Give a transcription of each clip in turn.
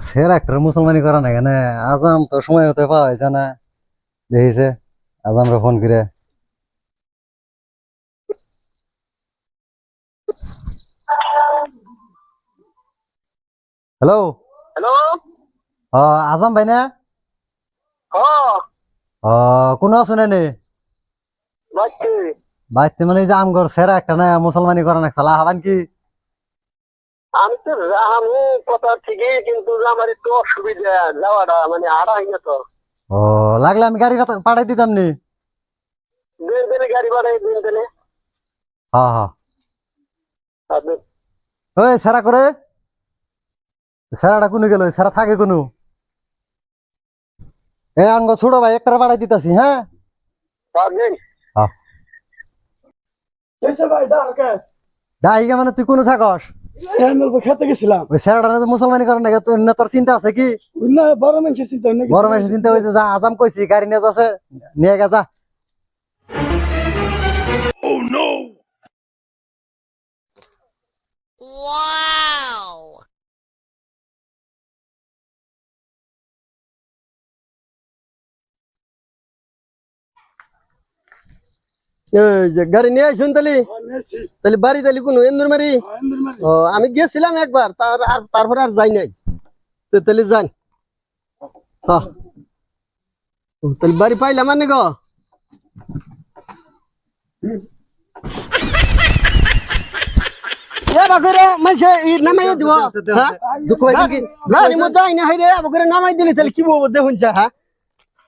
সেরা একটা মুসলমানি করা না কেন আজাম তো সময় হতে পাওয়া হয়েছে না দেখিছে আজামরা ফোন করে হ্যালো হ্যালো। আজম ভাই না হ্যাঁ, কোন আছো না নে বাচ্চি। বাইতে মানে এই যে আমগর সেরা একটা না মুসলমানি করা না সালা হবান কি আমি তো আমি কথা ঠিকই, কিন্তু আমার একটু অসুবিধা যাওয়াটা, মানে আড়া হইনা তো। ও লাগলে আমি গাড়ি পাঠাই দিতাম নি দিন দিনে গাড়ি বাড়াই, দিন দিনে। হ্যাঁ হ্যাঁ আপনি ওই সেরা করে সেরাটা কোনো গেল সেরা থাকে কোনো এ আঙ্গ ছোট ভাই একটা পাঠাই দিতাছি হ্যাঁ পারবেন? হ্যাঁ ভাই ডাকে ডাইগা মানে তুই কোনো থাকস খেতে গেছিলাম। ওই সেরাটা যে মুসলমানি করেন না তোর না তোর চিন্তা আছে কি না বড় মানুষের চিন্তা অন্য বড় মানুষের চিন্তা হয়েছে যা আজাম কইছি গাড়ি নিয়ে যাচ্ছে নিয়ে গেছা এই যে গাড়ি নিয়ে আসুন তাহলে তাহলে বাড়ি তাহলে কোনো এন্দুর মারি। ও আমি গেছিলাম একবার তারপরে আর যাই নাই তো তাহলে যান। হ্যাঁ তাহলে বাড়ি পাইলাম মানে গো এ বাগরে মানুষে নামাই দিব। হ্যাঁ দুঃখ হয়েছে কি গাড়ির মধ্যে আইনা হাইরে বাগরে নামাই দিলি তাহলে কি বলবো দেখুন। হ্যাঁ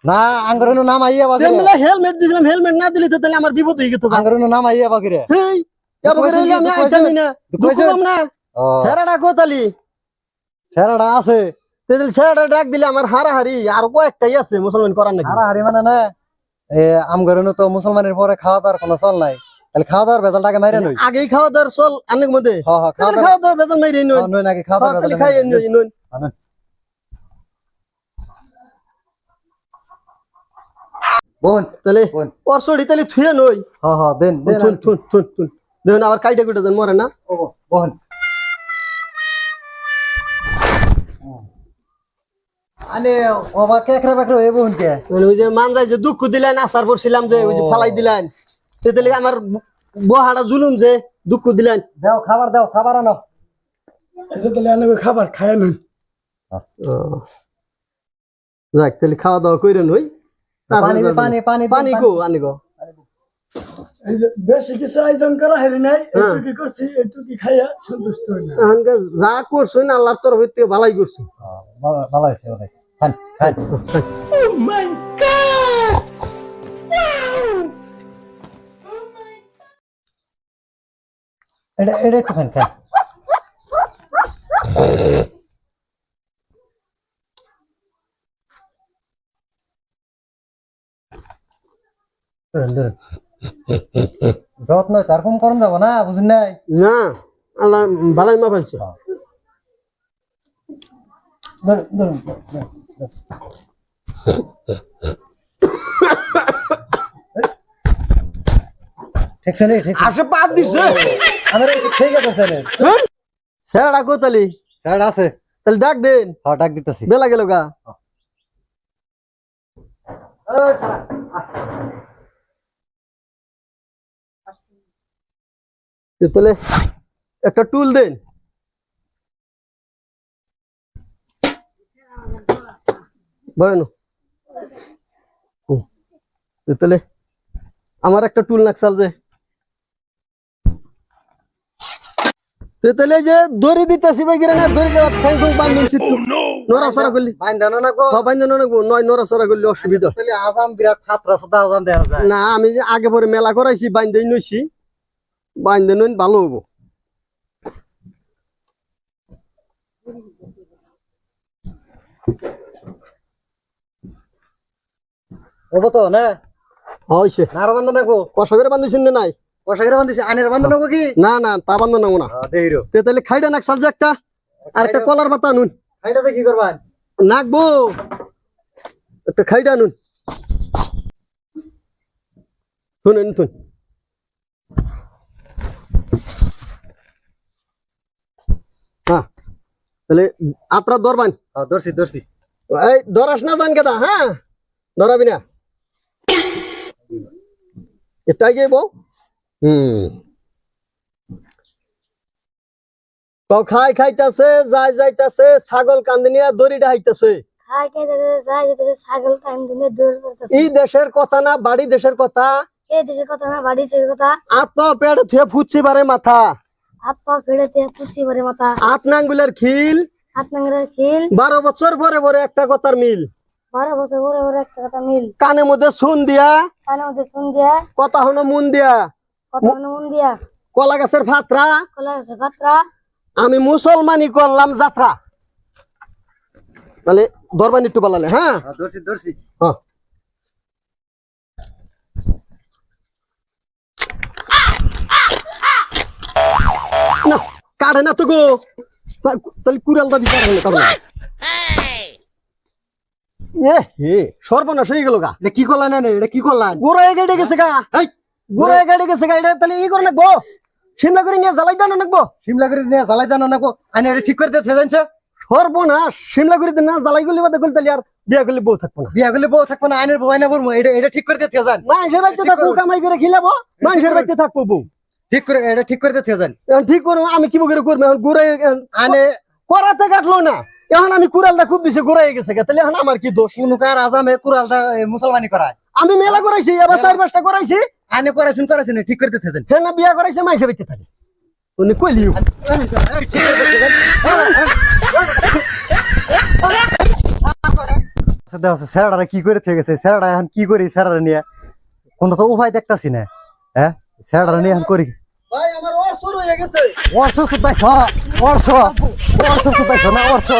না আঙ্গর নাম আইয়া বাগরে হেলমেট দিছিলাম, হেলমেট না দিলি তো তাহলে আমার বিপদ হয়ে যেত। আঙ্গর নাম আইয়া বাগরে হেই এ বাগরে হইলে আমি আইতামই না, দুঃখ পাম না। ও সেরাটা কোতালি সেরাটা আছে তাহলে সেরাটা ডাক দিলে আমার হারাহারি আর কয়েকটাই আছে মুসলমান করার নাকি। হারাহারি মানে না এ আমগর তো মুসলমানের পরে খাওয়া দাওয়ার কোনো চল নাই তাহলে খাওয়া দাওয়ার বেজালটাকে মাইরে নই আগেই খাওয়া দাওয়ার চল অনেক মধ্যে হ্যাঁ হ্যাঁ খাওয়া খাওয়া দাওয়ার বেতন মেরে নই নই নাকি খাওয়া দাওয়ার তাহলে বেজাল খাই নই বোন তাহলে বোন ওর সড়ি তাহলে থুয়ে নই। হ্যাঁ হ্যাঁ দেন দেন থুন থুন থুন থুন দেখুন আবার কাইটা কুইটা দেন মরে না। বোন আনে ওবা কেকরা বাকরা হয়ে বোন কে মানে ওই যে মানজাই যে দুঃখ দিলেন আসার পড়ছিলাম যে ওই যে ফালাই দিলেন তাহলে আমার বহাটা জুলুম যে দুঃখ দিলেন। দাও খাবার আনো এসে তাহলে আনবে খাবার খায় নই। যাক তাহলে খাওয়া দাওয়া কইরেন হই। পানি দে, পানি পানি দে, পানি কো আনি গো। এই যে বেশি কিছু আয়োজন করা হয়নি নাই, এইটুকি করছি, এইটুকি খাইয়া সন্তুষ্ট হই না। আঙ্গে যা করছুন আল্লাহর তরফ থেকে ভালাই করছি। ভালো হয়েছে খান খান Oh my god! এটা এটা একটু খান খান যত্ন তারকম করুন যাব না বুঝুন নাই না আল্লাহ ভালাই মা পাইছে। ঠিকছে নি ঠিক আসে পাত দিছে আমার ঠিক আছে স্যার সেরা কো তালি স্যার আছে তাহলে ডাক দেন। হ্যাঁ ডাক দিতেছি বেলা গেল গা। তাহলে একটা টুল দেন। বয়নো তাহলে আমার একটা টুল নাকসাল যে তাহলে যে দড়ি দিতেছি ভাই গিরে না দড়ি ঠ্যাং ঠুং বান্ধন সিটু নড়াচড়া করলি বাইন্দানো না গো বান্ধন নয় নড়াচড়া করলে অসুবিধা। তাহলে আজাম বিরাট খাতরা সদা আজাম দেখা যায় না আমি যে আগে পরে মেলা করাইছি বাইন্ধে নইছি বাইন্ধে নইন ভালো হবো। ওবো তো না হইছে নার বান্ধন না গো কষা করে বান্ধিছেন না নাই কষাগের বান্ধিছে আনের বান্ধন গো কি না না তা বান্ধন নাও না। দেহিরো তাহলে খাইডা নাকসাল যে একটা আর একটা কলার পাতা নুন এইটাতে কি করবা নাকবো একটা খাইডা নুন শুনেন শুন হ্যাঁ তাহলে আপনার দরবান ধরছি ধরছি এই ধরাস না জান কেদা হ্যাঁ ধরাবি না এটাই গিয়ে বউ তো খাইতাছে যাইতাছে ছাগল কান্দিনিয়া দড়িটা হাইতাছে ছাগল টাইম দিনে দূর করতেছে এই দেশের কথা না বাড়ি দেশের কথা এই দেশের কথা না বাড়ি দেশের কথা আপা পেড়ে থুয়ে ফুচি বারে মাথা আপা ফেড়েতে পুচি ভরে মাথা আট নাঙ্গুলের খিল আপনার খিল 12 বছর পরে পরে একটা কথার মিল 12 বছর পরে পরে একটা কথা মিল কানের মধ্যে শুন দিয়া কানে মধ্যে শুন দিয়া কথা হলো মন দিয়া কথা মন দিয়া কলা গাছের ফাত্রা কলা আছে পাত্রা আমি মুসলমানি করলাম যাত্রা তাহলে দরবান একটু বলালে হ্যাঁ ধরছি ধরছি হ্যাঁ না কাটে না তো গো তাহলে কুড়ালটা দিতে পারবে না এ হে সর্বনাশ হয়ে গেল গা এটা কি করলেন এটা কি করলেন গোড়ায় গাড়ি গেছে গা গোড়ায় গাড়ি গেছে গা এটা তাহলে ই করে নাকবো সিমলা করে নিয়ে জ্বালাই দানো নাকবো শিমলা করে নিয়ে জ্বালাই দেন না আইনে এটা ঠিক করে দিতে জানছে সর্বনাশ সিমলা করে না জ্বালাই গুলি বাদে করলে তাহলে আর বিয়া করলে বউ থাকবো না বিয়া করলে বউ থাকবো না আইনের বউ আইনা বলবো এটা এটা ঠিক করে দিতে জান মানুষের বাড়িতে থাকবো কামাই করে খিলাবো মানুষের বাড়িতে থাকবো বউ ঠিক করে এটা ঠিক করে দিতে জান এখন ঠিক করবো আমি কি করে করবো এখন গোড়ায় আইনে করাতে কাটলো না এখন আমি কুড়ালটা খুব বেশি গোড়ায় গেছে তাহলে এখন আমার কি দোষ কোন কার আজামে কুরালটা মুসলমানি করায় আমি মেলা করাইছি এবার 4-5টা করাইছি আইনে করাইছেন ঠিক করে দিতে জান হ্যাঁ না বিয়া করাইছে মানুষের বাড়িতে থাকে উনি কইলিও স্যারাটা কি করে থেকে গেছে স্যারাটা এখন কি করি স্যারাটা নিয়ে কোনো তো উপায় দেখতাছি না হ্যাঁ স্যারাটা নিয়ে এখন করি ভাই আমার ওর শুরু হয়ে গেছে অর্শ সুতাইছ অর্শ অর্শ সুতাইছ না অর্শ